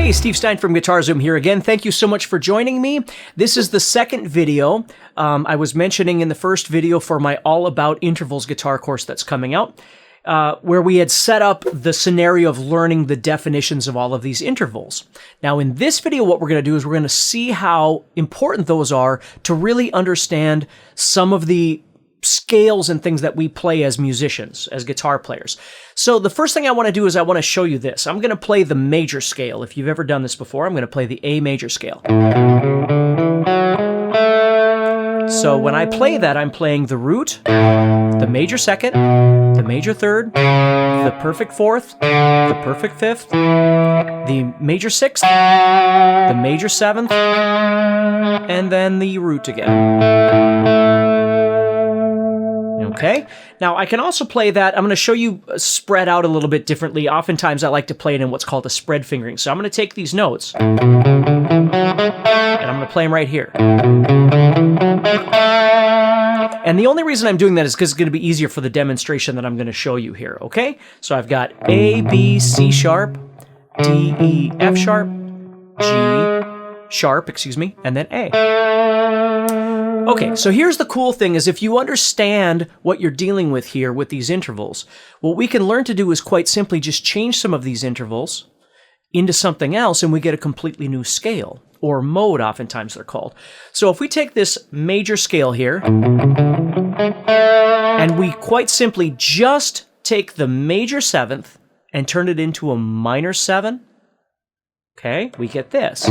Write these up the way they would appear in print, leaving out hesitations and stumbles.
Hey, Steve Stine from GuitarZoom here again. Thank you so much for joining me. This is the second video. I was mentioning in the first video for my All About Intervals guitar course that's coming out, where we had set up the scenario of learning the definitions of all of these intervals. Now, in this video, what we're going to do is we're going to see how important those are to really understand some of the scales and things that we play as musicians, as guitar players. So the first thing I want to do is I want to show you this. I'm going to play the major scale. If you've ever done this before, I'm going to play the A major scale. So when I play that, I'm playing the root, the major second, the major third, the perfect fourth, the perfect fifth, the major sixth, the major seventh, and then the root again. Okay, now I can also play that. I'm going to show you spread out a little bit differently. Oftentimes I like to play it in what's called a spread fingering. So I'm going to take these notes and I'm going to play them right here. And the only reason I'm doing that is because it's going to be easier for the demonstration that I'm going to show you here, okay? So I've got A, B, C sharp, D, E, F sharp, G sharp, and then A. Okay, so here's the cool thing is if you understand what you're dealing with here with these intervals, what we can learn to do is quite simply just change some of these intervals into something else and we get a completely new scale, or mode oftentimes they're called. So if we take this major scale here, and we quite simply just take the major seventh and turn it into a minor seven, okay, we get this.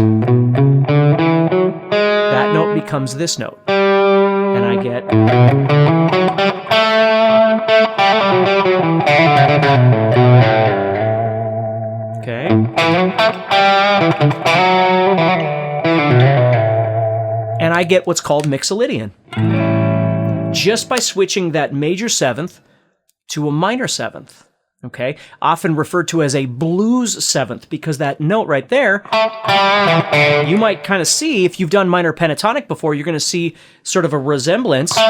That note becomes this note. And I get... Okay. And I get what's called Mixolydian. Just by switching that major seventh to a minor seventh. Okay, often referred to as a blues seventh, because that note right there, you might kind of see, if you've done minor pentatonic before, you're going to see sort of a resemblance to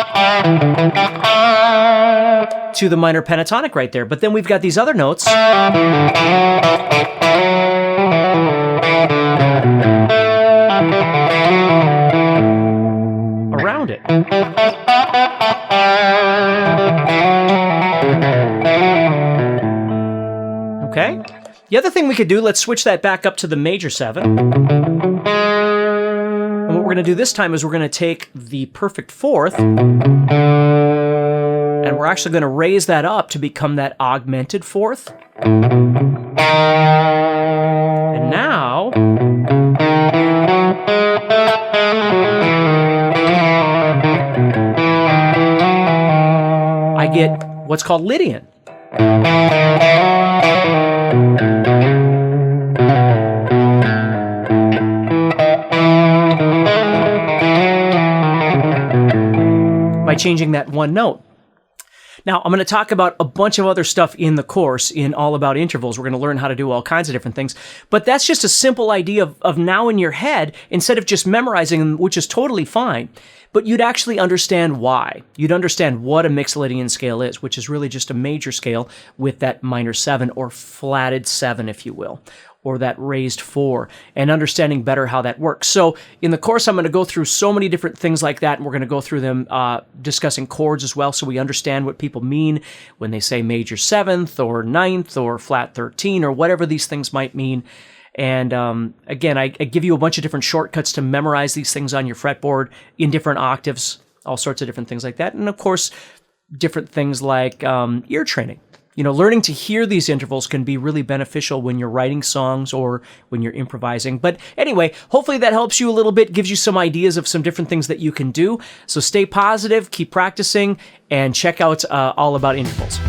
the minor pentatonic right there. But then we've got these other notes around it. Okay? The other thing we could do, let's switch that back up to the major seven. And what we're going to do this time is we're going to take the perfect fourth, and we're actually going to raise that up to become that augmented fourth. And now, I get what's called Lydian. By changing that one note. Now, I'm going to talk about a bunch of other stuff in the course in All About Intervals. We're going to learn how to do all kinds of different things. But that's just a simple idea of now in your head, instead of just memorizing them, which is totally fine, but you'd actually understand why. You'd understand what a Mixolydian scale is, which is really just a major scale with that minor seven, or flatted seven, if you will, or that raised four, and understanding better how that works. So in the course, I'm going to go through so many different things like that, and we're going to go through them discussing chords as well, so we understand what people mean when they say major seventh, or ninth, or flat 13, or whatever these things might mean. And again, I give you a bunch of different shortcuts to memorize these things on your fretboard in different octaves, all sorts of different things like that. And of course, different things like ear training. You know, learning to hear these intervals can be really beneficial when you're writing songs or when you're improvising. But anyway, hopefully that helps you a little bit, gives you some ideas of some different things that you can do. So stay positive, keep practicing, and check out All About Intervals.